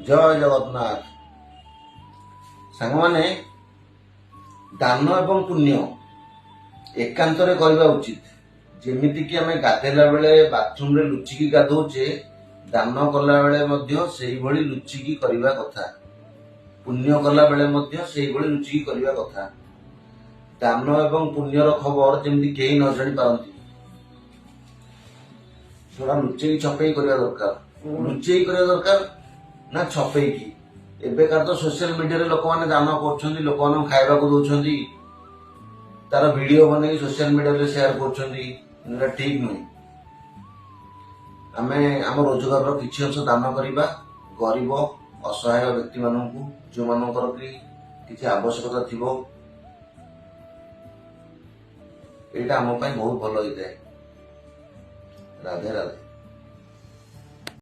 जय जगन्नाथ सांग माने दान एवं पुण्य एकांतरे करबा उचित। जेमिति कि आमे गाधेला बेले बाथरूम रे लुचिकी गाधोचे दान कला बेले मध्य सेही भली लुचिकी करबा कथा। पुण्य कला बेले मध्य सेही भली लुचिकी करबा कथा। दान एवं पुण्यर खबर जेमिति केही न जानि पारंती थोड़ा लुचेई छपेई करबा दरकार। लुचेई करबा दरकार ना छपेई की एबेकार तो सोशल मीडिया रे लोक माने दान करछन्ती, लोक माने खाइबा को दोछन्ती, तार वीडियो बने सोशल मीडिया रे शेयर करछन्ती। एटा ठीक नहीं। आमे आम रोजगार रो किछि अंश दान करिबा गरीब असहाय व्यक्ति माननकु जो मानकर कि किछि आवश्यकता थिबो एटा हम पई बहुत भलो होइते। राधे राधे।